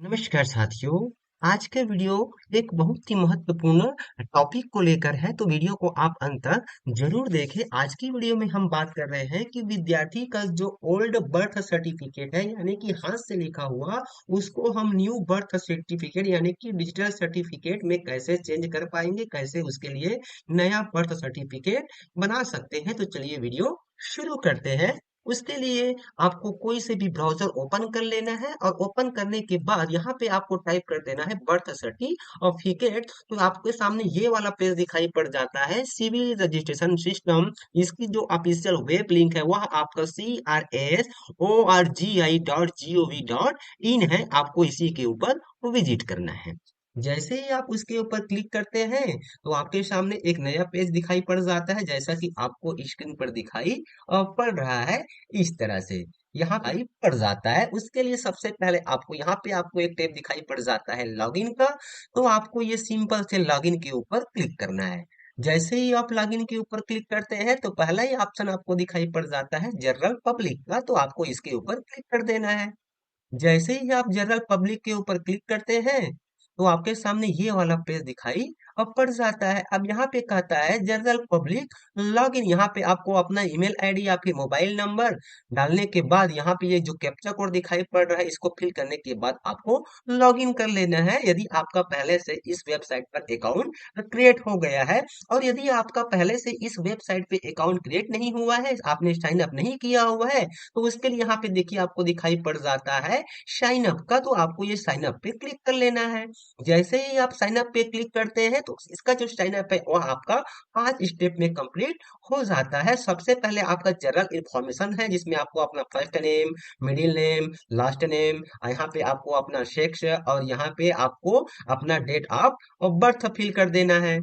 नमस्कार साथियों। आज का वीडियो एक बहुत ही महत्वपूर्ण टॉपिक को लेकर है, तो वीडियो को आप अंत तक जरूर देखें। आज की वीडियो में हम बात कर रहे हैं कि विद्यार्थी का जो ओल्ड बर्थ सर्टिफिकेट है, यानी कि हाथ से लिखा हुआ, उसको हम न्यू बर्थ सर्टिफिकेट यानी कि डिजिटल सर्टिफिकेट में कैसे चेंज कर पाएंगे, कैसे उसके लिए नया बर्थ सर्टिफिकेट बना सकते हैं। तो चलिए वीडियो शुरू करते हैं। उसके लिए आपको कोई से भी ब्राउजर ओपन कर लेना है और ओपन करने के बाद यहाँ पे आपको टाइप कर देना है बर्थ सर्टिफिकेट। तो आपके सामने ये वाला पेज दिखाई पड़ जाता है, सिविल रजिस्ट्रेशन सिस्टम। इसकी जो ऑफिशियल वेब लिंक है वह आपका CRSORGI.gov.in है। आपको इसी के ऊपर विजिट करना है। जैसे ही आप उसके ऊपर क्लिक करते हैं तो आपके सामने एक नया पेज दिखाई पड़ जाता है, जैसा कि आपको स्क्रीन पर दिखाई पड़ रहा है। इस तरह से यहाँ पे पड़ जाता है। उसके लिए सबसे पहले आपको यहाँ पे आपको एक टैब दिखाई पड़ जाता है लॉगिन का। तो आपको ये सिंपल से लॉगिन के ऊपर क्लिक करना है। जैसे ही आप लॉगिन के ऊपर क्लिक करते हैं तो पहला ही ऑप्शन आपको दिखाई पड़ जाता है जनरल पब्लिक का। तो आपको इसके ऊपर क्लिक कर देना है। जैसे ही आप जनरल पब्लिक के ऊपर क्लिक करते हैं तो आपके सामने ये वाला पेज दिखाई अब पड़ जाता है। अब यहाँ पे कहता है जनरल पब्लिक लॉगिन। यहाँ पे आपको अपना ईमेल आईडी या फिर मोबाइल नंबर डालने के बाद यहाँ पे ये जो कैप्चा कोड दिखाई पड़ रहा है, इसको फिल करने के बाद आपको लॉगिन कर लेना है, यदि आपका पहले से इस वेबसाइट पर अकाउंट क्रिएट हो गया है। और यदि आपका पहले से इस वेबसाइट पे अकाउंट क्रिएट नहीं हुआ है, आपने साइन अप नहीं किया हुआ है, तो उसके लिए यहाँ पे देखिए आपको दिखाई पड़ जाता है साइन अप का। तो आपको ये साइन अप पे क्लिक कर लेना है। जैसे ही आप साइन अप पे क्लिक करते हैं तो इसका जो साइन अप है वह आपका 5 स्टेप में कंप्लीट हो जाता है। सबसे पहले आपका जनरल इंफॉर्मेशन है, जिसमें आपको अपना first name, middle name, last name, यहाँ पे आपको अपना सेक्स और यहाँ पे आपको अपना डेट ऑफ बर्थ फिल कर देना है।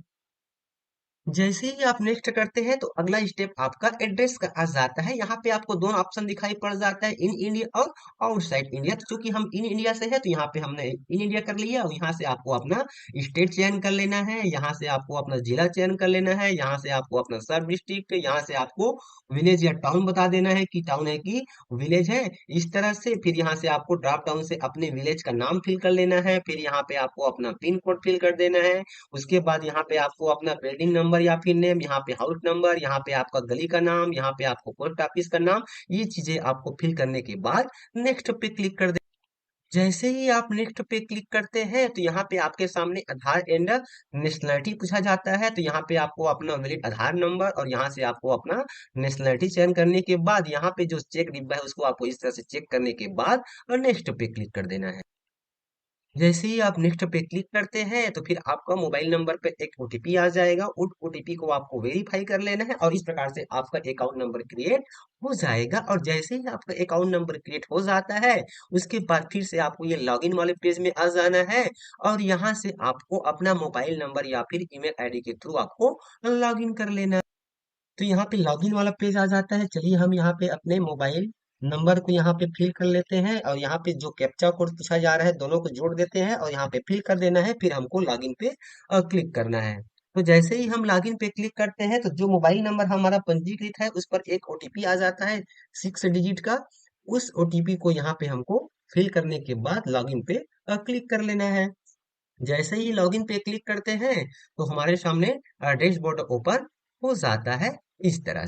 जैसे ही आप नेक्स्ट करते हैं तो अगला स्टेप आपका एड्रेस का आ जाता है। यहाँ पे आपको दोनों ऑप्शन दिखाई पड़ जाता है, इन इंडिया और आउटसाइड इंडिया। तो चूंकि हम इन इंडिया से है तो यहाँ पे हमने इन इंडिया कर लिया। और यहाँ से आपको अपना स्टेट चयन कर लेना है, यहाँ से आपको अपना जिला चयन कर लेना है, यहाँ से आपको अपना सब डिस्ट्रिक्ट, यहाँ से आपको विलेज या टाउन बता देना है कि टाउन है कि विलेज है। इस तरह से फिर यहाँ से आपको ड्रॉप डाउन से अपने विलेज का नाम फिल कर लेना है। फिर यहाँ पे आपको अपना पिन कोड फिल कर देना है। उसके बाद यहाँ पे आपको अपना बिल्डिंग नंबर या फिर नेम, यहाँ पे हाउस नंबर, यहाँ पे आपका गली का नाम, यहाँ पे आपको पोस्ट ऑफिस का नाम, ये चीजें आपको फिल करने के बाद नेक्स्ट पे क्लिक कर दे। जैसे ही आप नेक्स्ट पे क्लिक करते हैं तो यहाँ पे आपके सामने आधार एंड नेशनलिटी पूछा जाता है। तो यहाँ पे आपको अपना वैलिड आधार नंबर और यहाँ से आपको अपना नेशनलिटी चयन करने के बाद यहाँ पे जो चेक डिब्बा है उसको आपको इस तरह से चेक करने के बाद और नेक्स्ट पे क्लिक कर देना है। जैसे ही आप नेक्स्ट पे क्लिक करते हैं तो फिर आपका मोबाइल नंबर पे एक ओटीपी आ जाएगा। उस ओटीपी को आपको वेरीफाई कर लेना है और इस प्रकार से आपका अकाउंट नंबर क्रिएट हो जाएगा। और जैसे ही आपका अकाउंट नंबर क्रिएट हो जाता है उसके बाद फिर से आपको ये लॉगिन वाले पेज में आ जाना है। और यहाँ से आपको अपना मोबाइल नंबर या फिर ईमेल आईडी के थ्रू आपको लॉगिन कर लेना है। तो यहाँ पे लॉगिन वाला पेज आ जाता है। चलिए हम यहाँ पे अपने मोबाइल नंबर को यहाँ पे फिल कर लेते हैं और यहाँ पे जो कैप्चा कोड पूछा जा रहा है दोनों को जोड़ देते हैं और यहाँ पे फिल कर देना है। फिर हमको लॉगिन पे क्लिक करना है। तो जैसे ही हम लॉगिन पे क्लिक करते हैं तो जो मोबाइल नंबर हमारा पंजीकृत है उस पर एक ओटीपी आ जाता है 6 डिजिट का। उस ओटीपी को यहाँ पे हमको फिल करने के बाद लॉगिन पे क्लिक कर लेना है। जैसे ही लॉगिन पे क्लिक करते हैं तो हमारे सामने डैशबोर्ड ओपन हो जाता है। इस तरह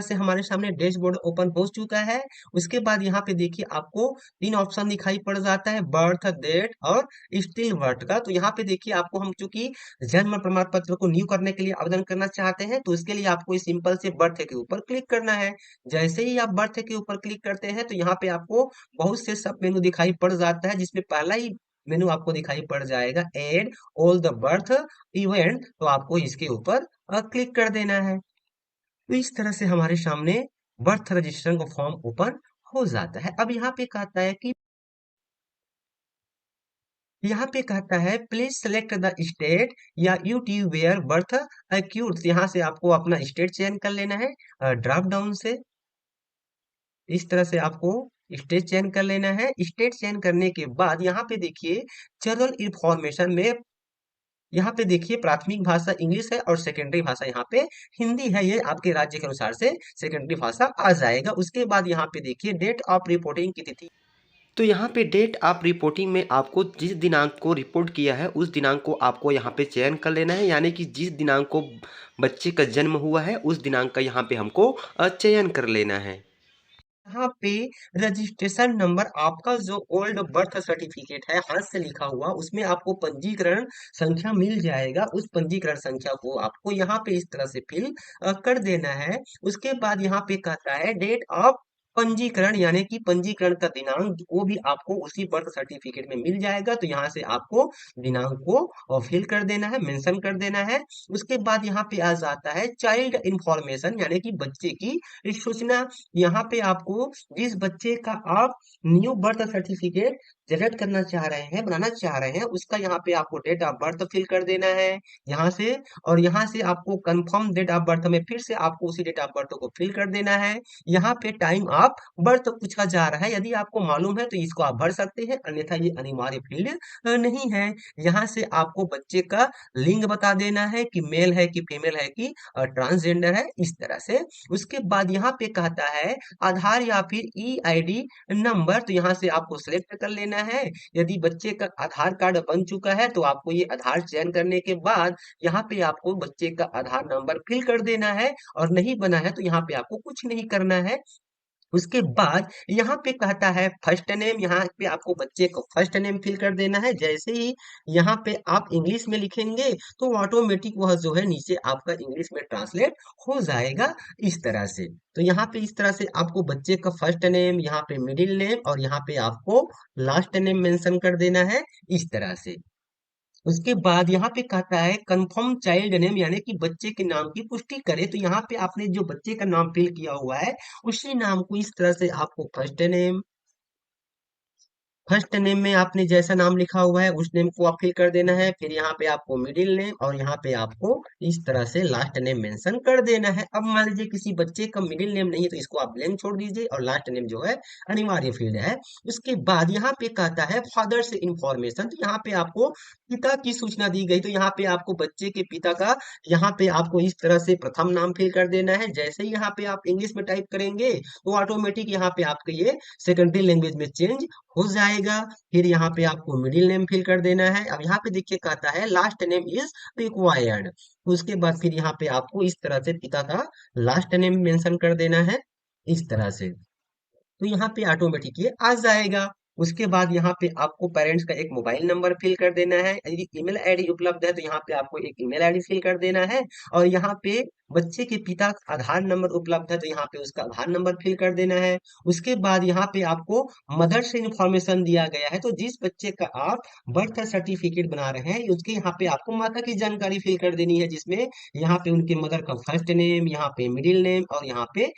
से हमारे सामने डैशबोर्ड ओपन हो चुका है। उसके बाद यहाँ पे देखिए आपको 3 ऑप्शन दिखाई पड़ जाता है, बर्थ डेट और स्टिल बर्थ का। तो यहाँ पे देखिए आपको हम चूंकि जन्म प्रमाण पत्र को न्यू करने के लिए आवेदन करना चाहते हैं तो इसके लिए आपको इस सिंपल से बर्थ के ऊपर क्लिक करना है। जैसे ही आप बर्थ के ऊपर क्लिक करते हैं तो यहाँ पे आपको बहुत से सब मेनू दिखाई पड़ जाता है, जिसमें पहला ही मेनू आपको दिखाई पड़ जाएगा add all the birth event. तो आपको इसके ऊपर क्लिक कर देना है। तो इस तरह से हमारे सामने बर्थ रजिस्ट्रेशन का फॉर्म ओपन हो जाता है। अब यहाँ पे कहता है प्लीज सेलेक्ट द स्टेट या यूटी वेयर बर्थ अक्यूर्स। यहाँ से आपको अपना स्टेट चयन कर लेना है ड्रॉप डाउन से। इस तरह से आपको स्टेट चयन कर लेना है। स्टेट चयन करने के बाद यहाँ पे देखिए जनरल इंफॉर्मेशन में यहाँ पे देखिए प्राथमिक भाषा इंग्लिश है और सेकेंडरी भाषा यहाँ पे हिंदी है। ये आपके राज्य के अनुसार से सेकेंडरी भाषा आ जाएगा। उसके बाद यहाँ पे देखिए डेट ऑफ रिपोर्टिंग की तिथि तो यहाँ पे डेट आप रिपोर्टिंग में आपको जिस दिनांक को रिपोर्ट किया है उस दिनांक को आपको यहाँ पे चयन कर लेना है, यानी कि जिस दिनांक को बच्चे का जन्म हुआ है उस दिनांक का यहाँ पे हमको चयन कर लेना है। यहाँ पे रजिस्ट्रेशन नंबर आपका जो ओल्ड बर्थ सर्टिफिकेट है हाथ से लिखा हुआ उसमें आपको पंजीकरण संख्या मिल जाएगा। उस पंजीकरण संख्या को आपको यहाँ पे इस तरह से फिल कर देना है। उसके बाद यहाँ पे कहता है डेट ऑफ पंजीकरण, यानी कि पंजीकरण का दिनांक वो भी आपको उसी बर्थ सर्टिफिकेट में मिल जाएगा। तो यहाँ से आपको दिनांक को फिल कर देना है, मेंशन कर देना है। उसके बाद यहाँ पे आ जाता है चाइल्ड इंफॉर्मेशन, यानी कि बच्चे की सूचना। यहाँ पे आपको जिस बच्चे का आप न्यू बर्थ सर्टिफिकेट जनरेट करना चाह रहे हैं, बनाना चाह रहे हैं, उसका यहाँ पे आपको डेट ऑफ बर्थ फिल कर देना है यहाँ से। और यहाँ से आपको कंफर्म डेट ऑफ बर्थ में फिर से आपको उसी डेट ऑफ बर्थ को फिल कर देना है। यहाँ पे टाइम ऑफ बर्थ पूछा जा रहा है, यदि आपको मालूम है तो इसको आप भर सकते हैं, अन्यथा ये अनिवार्य फील्ड नहीं है। यहाँ से आपको बच्चे का लिंग बता देना है कि मेल है कि फीमेल है कि ट्रांसजेंडर है, इस तरह से। उसके बाद यहाँ पे कहता है आधार या फिर ई आईडी नंबर, तो यहाँ से आपको सिलेक्ट कर लेना है। यदि बच्चे का आधार कार्ड बन चुका है तो आपको ये आधार चयन करने के बाद यहाँ पे आपको बच्चे का आधार नंबर फिल कर देना है। और नहीं बना है तो यहाँ पे आपको कुछ नहीं करना है। उसके बाद यहाँ पे कहता है फर्स्ट नेम, यहाँ पे आपको बच्चे को फर्स्ट नेम फिल कर देना है। जैसे ही यहाँ पे आप इंग्लिश में लिखेंगे तो ऑटोमेटिक वह जो है नीचे आपका इंग्लिश में ट्रांसलेट हो जाएगा इस तरह से। तो यहाँ पे इस तरह से आपको बच्चे का फर्स्ट नेम, यहाँ पे मिडिल नेम और यहाँ पे आपको लास्ट नेम मेंशन कर देना है इस तरह से। उसके बाद यहाँ पे कहता है कंफर्म चाइल्ड नेम, यानी कि बच्चे के नाम की पुष्टि करे। तो यहाँ पे आपने जो बच्चे का नाम फिल किया हुआ है उसी नाम को इस तरह से आपको फर्स्ट नेम में आपने जैसा नाम लिखा हुआ है उस नेम को आप फिल कर देना है। फिर यहाँ पे आपको मिडिल नेम और यहाँ पे आपको इस तरह से लास्ट नेम मेंशन कर देना है। अब मान लीजिए किसी बच्चे का मिडिल नेम नहीं है तो इसको आप ब्लैंक छोड़ दीजिए और लास्ट नेम जो है अनिवार्य फील्ड है। उसके बाद यहाँ पे कहता है फादर से इंफॉर्मेशन, तो यहाँ पे आपको पिता की सूचना दी गई। तो यहाँ पे आपको बच्चे के पिता का यहाँ पे आपको इस तरह से प्रथम नाम फिल कर देना है। जैसे ही यहाँ पे आप इंग्लिश में टाइप करेंगे तो ऑटोमेटिक यहाँ पे आपके ये सेकेंडरी लैंग्वेज में चेंज हो जाएगा। फिर यहाँ पे आपको मिडिल नेम फिल कर देना है। अब यहाँ पे देखिए कहता है लास्ट नेम इज रिक्वायर्ड। उसके बाद फिर यहाँ पे आपको इस तरह से पिता का लास्ट नेम मेंशन कर देना है इस तरह से। तो यहाँ पे ऑटोमेटिक ये आ जाएगा। उसके बाद यहाँ पे आपको पेरेंट्स का एक मोबाइल नंबर फिल कर देना है। यदि ईमेल आईडी उपलब्ध है तो यहाँ पे आपको एक ईमेल आईडी फिल कर देना है। और यहाँ पे बच्चे के पिता का आधार नंबर उपलब्ध है तो यहाँ पे उसका आधार नंबर फिल कर देना है। उसके बाद यहाँ पे आपको मदर से इंफॉर्मेशन दिया गया है, तो जिस बच्चे का आप बर्थ सर्टिफिकेट बना रहे हैं उसके यहाँ पे आपको माता की जानकारी फिल कर देनी है, जिसमें यहाँ पे उनके मदर का फर्स्ट नेम, यहाँ पे मिडिल नेम और यहाँ पे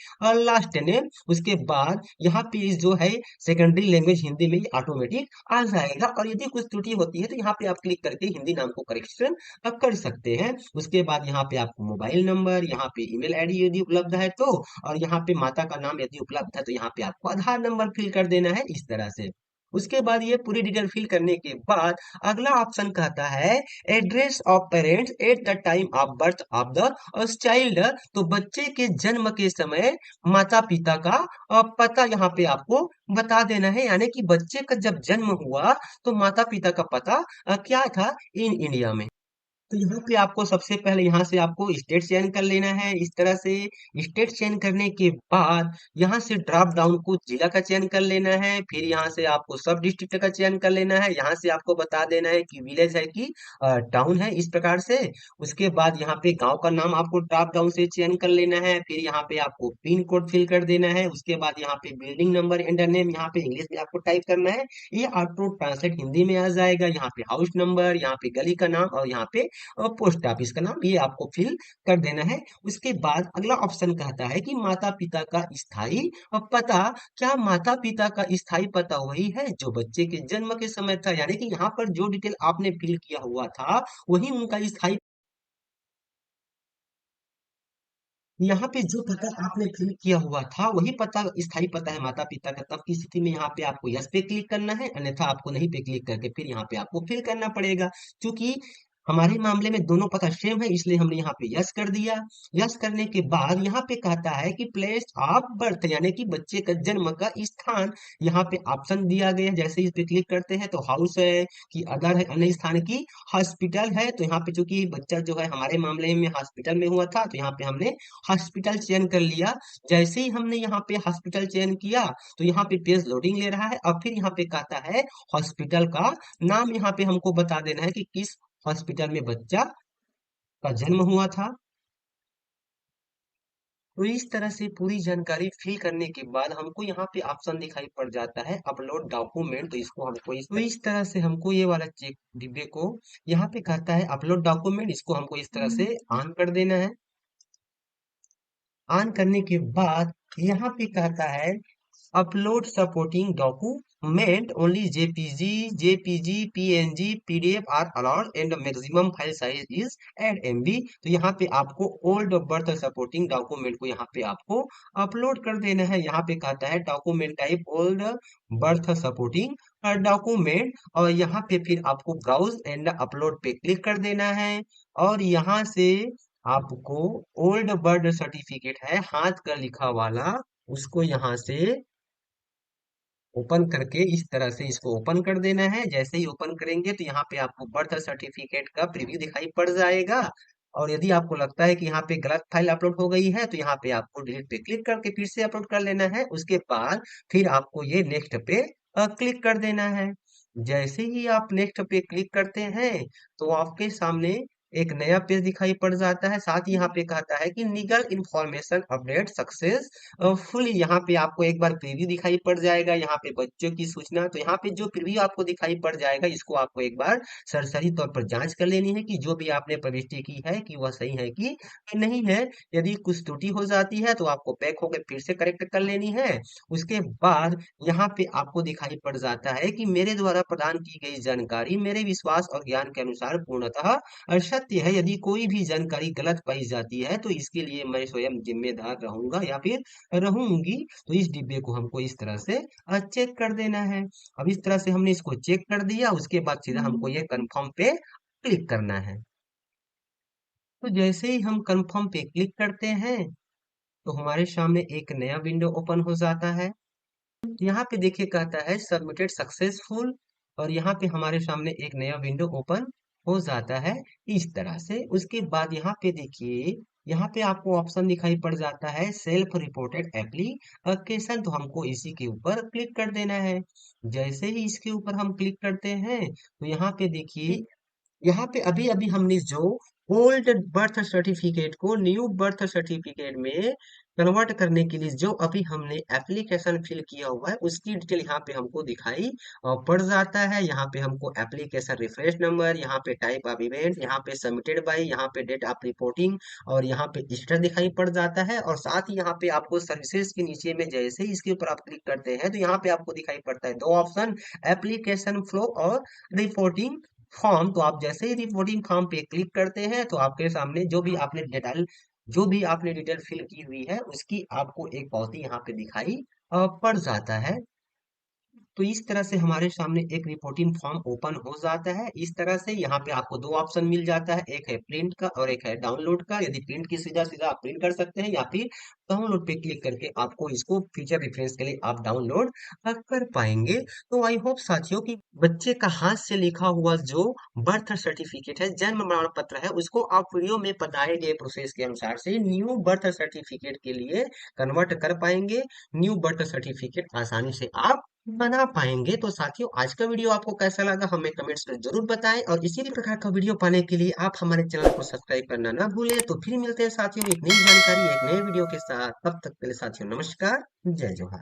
लास्ट नेम। उसके बाद यहाँ पे जो है सेकेंडरी लैंग्वेज हिंदी में ये ऑटोमेटिक आ जाएगा। और यदि कुछ त्रुटि होती है तो यहाँ पे आप क्लिक करके हिंदी नाम को करेक्शन कर सकते हैं। उसके बाद यहाँ पे आपको मोबाइल नंबर, यहाँ पे ईमेल आईडी यदि उपलब्ध है तो, और यहाँ पे माता का नाम यदि उपलब्ध है तो यहाँ पे आपको आधार नंबर फिल कर देना है इस तरह से। उसके बाद ये पूरी डिटेल फिल करने के बाद अगला ऑप्शन कहता है address of parents at the time of birth of the child. तो बच्चे के जन्म के समय माता पिता का पता यहाँ पे आपको बता देना है, यानी कि बच्चे का जब जन्म हुआ तो माता पिता का पता क्या था इन इंडिया में। तो यहाँ पे आपको सबसे पहले यहाँ से आपको स्टेट चयन कर लेना है इस तरह से। स्टेट चयन करने के बाद यहाँ से ड्रॉप डाउन को जिला का चयन कर लेना है। फिर यहाँ से आपको सब डिस्ट्रिक्ट का चयन कर लेना है। यहाँ से आपको बता देना है कि विलेज है कि टाउन है, इस प्रकार से। उसके बाद यहाँ पे गांव का नाम आपको ड्रॉप डाउन से चयन कर लेना है। फिर यहाँ पे आपको पिन कोड फिल कर देना है। उसके बाद यहाँ पे बिल्डिंग नंबर एंटर नेम यहाँ पे इंग्लिश में आपको टाइप करना है, ये ऑटो ट्रांसलेट हिंदी में आ जाएगा। यहाँ पे हाउस नंबर, यहाँ पे गली का नाम और यहाँ पे और पोस्ट ऑफिस का नाम, ये आपको फिल कर देना है। उसके बाद अगला ऑप्शन कहता है कि माता पिता का स्थायी पता। क्या माता पिता का स्थायी पता वही है जो बच्चे के जन्म के समय था, यानी कि यहाँ पर जो डिटेल आपने फिल किया हुआ था वही उनका स्थायी, यहाँ पे जो पता आपने फिल किया हुआ था वही पता स्थायी पता है माता पिता का। तब की स्थिति में यहाँ पे आपको यस पे क्लिक करना है, अन्यथा आपको नहीं पे क्लिक करके फिर यहाँ पे आपको फिल करना पड़ेगा। क्योंकि हमारे मामले में दोनों पता सेम है, इसलिए हमने यहाँ पे यस कर दिया। यस करने के बाद यहाँ पे कहता है कि प्लेस ऑफ बर्थ, यानी कि बच्चे का जन्म का स्थान। यहाँ पे ऑप्शन दिया गया है, जैसे इस पे क्लिक करते हैं तो हाउस है कि अदर है, अन्य स्थान की हॉस्पिटल है। तो यहाँ पे चूंकि बच्चा जो है हमारे मामले में हॉस्पिटल में हुआ था, तो यहाँ पे हमने हॉस्पिटल चयन कर लिया। जैसे ही हमने यहाँ पे हॉस्पिटल चयन किया, तो यहाँ पे पेज लोडिंग ले रहा है। अब फिर यहाँ पे कहता है हॉस्पिटल का नाम, यहाँ पे हमको बता देना है कि किस हॉस्पिटल में बच्चा का जन्म हुआ था। तो इस तरह से पूरी जानकारी फिल करने के बाद हमको यहाँ पे ऑप्शन दिखाई पड़ जाता है अपलोड डॉक्यूमेंट। तो इसको हमको इस तरह से हमको ये वाला चेक डिब्बे को यहाँ पे कहता है अपलोड डॉक्यूमेंट, इसको हमको इस तरह से ऑन कर देना है। ऑन करने के बाद यहाँ पे कहता है upload supporting document only JPG PNG PDF are allowed and maximum file size is 8 MB। तो यहाँ पे आपको ओल्ड बर्थ सपोर्टिंग डॉक्यूमेंट को यहाँ पे आपको अपलोड कर देना है। यहाँ पे कहता है document type old birth supporting document, और यहाँ पे फिर आपको ब्राउज एंड अपलोड पे क्लिक कर देना है। और यहाँ से आपको ओल्ड बर्थ सर्टिफिकेट है हाथ का लिखा वाला, उसको यहाँ से ओपन करके इस तरह से इसको ओपन कर देना है। जैसे ही ओपन करेंगे तो यहाँ पे आपको बर्थ सर्टिफिकेट का प्रीव्यू दिखाई पड़ जाएगा। और यदि आपको लगता है कि यहाँ पे गलत फाइल अपलोड हो गई है, तो यहाँ पे आपको डिलीट पे क्लिक करके फिर से अपलोड कर लेना है। उसके बाद फिर आपको ये नेक्स्ट पे क्लिक कर देना है। जैसे ही आप नेक्स्ट पे क्लिक करते हैं, तो आपके सामने एक नया पेज दिखाई पड़ जाता है। साथ ही यहाँ पे कहता है कि legal information update success full. यहाँ पे आपको एक बार प्रीव्यू दिखाई पड़ जाएगा, यहाँ पे बच्चों की सूचना। तो यहाँ पे जो प्रीव्यू आपको दिखाई पड़ जाएगा, इसको आपको एक बार सरसरी तौर पर जांच कर लेनी है कि जो भी आपने प्रविष्टि की है कि वह सही है कि नहीं है। यदि कुछ त्रुटि हो जाती है तो आपको बैक होकर फिर से करेक्ट कर लेनी है। उसके बाद यहाँ पे आपको दिखाई पड़ जाता है कि मेरे द्वारा प्रदान की गई जानकारी मेरे विश्वास और ज्ञान के अनुसार पूर्णतः सत्य है। यदि कोई भी जानकारी गलत पाई जाती है तो इसके लिए मैं स्वयं जिम्मेदार रहूंगा या फिर रहूंगी। तो इस डिब्बे को हमको इस तरह से चेक कर देना है। अब इस तरह से हमने इसको चेक कर दिया, उसके बाद सीधा हमको ये कंफर्म पे क्लिक करना है। तो जैसे ही हम कंफर्म पे क्लिक करते हैं, तो हमारे सामने एक नया विंडो ओपन हो जाता है। यहाँ पे देखिए कहता है सबमिटेड सक्सेसफुल, और यहाँ पे हमारे सामने एक नया विंडो ओपन हो जाता है इस तरह से। उसके बाद यहाँ पे देखिए, यहाँ पे आपको ऑप्शन दिखाई पड़ जाता है सेल्फ रिपोर्टेड एप्लीकेशन। तो हमको इसी के ऊपर क्लिक कर देना है। जैसे ही इसके ऊपर हम क्लिक करते हैं, तो यहाँ पे देखिए, यहाँ पे अभी अभी हमने जो ओल्ड बर्थ सर्टिफिकेट को न्यू बर्थ सर्टिफिकेट में कन्वर्ट करने के लिए जो अभी हमने एप्लीकेशन फिल किया हुआ है, उसकी डिटेल यहाँ पे हमको दिखाई पड़ जाता है। यहाँ पे हमको एप्लीकेशन रेफरेंस नंबर, यहाँ पे टाइप ऑफ इवेंट, यहाँ पे सबमिटेड बाय, यहाँ पे डेट ऑफ रिपोर्टिंग, और यहाँ पे स्टेटस दिखाई पड़ जाता है। और साथ ही यहाँ पे आपको सर्विसेज के नीचे में जैसे ही इसके ऊपर आप क्लिक करते हैं, तो यहाँ पे आपको दिखाई पड़ता है दो ऑप्शन, एप्लीकेशन फ्लो और रिपोर्टिंग फॉर्म। तो आप जैसे ही रिपोर्टिंग फॉर्म पे क्लिक करते हैं, तो आपके सामने जो भी आपने डिटेल फिल की हुई है, उसकी आपको एक पावती यहाँ पे दिखाई पड़ जाता है। तो इस तरह से हमारे सामने एक रिपोर्टिंग फॉर्म ओपन हो जाता है। इस तरह से यहाँ पे आपको दो ऑप्शन मिल जाता है, एक है प्रिंट का और एक है डाउनलोड का। यदि प्रिंट की सीधा सीधा आप प्रिंट कर सकते हैं, या फिर डाउनलोड पे क्लिक करके आपको इसको फ्यूचर रेफरेंस के लिए आप डाउनलोड कर पाएंगे। तो आई होप साथियों कि बच्चे का हाथ से लिखा हुआ जो बर्थ सर्टिफिकेट है, जन्म प्रमाण पत्र है, उसको आप वीडियो में बताए गए प्रोसेस के अनुसार से न्यू बर्थ सर्टिफिकेट के लिए कन्वर्ट कर पाएंगे। न्यू बर्थ सर्टिफिकेट आसानी से आप बना पाएंगे। तो साथियों, आज का वीडियो आपको कैसा लगा हमें कमेंट्स में जरूर बताएं, और इसी प्रकार का वीडियो पाने के लिए आप हमारे चैनल को सब्सक्राइब करना ना भूलें। तो फिर मिलते हैं साथियों एक नई जानकारी एक नए वीडियो के साथ। तब तक के लिए साथियों नमस्कार, जय जोहार।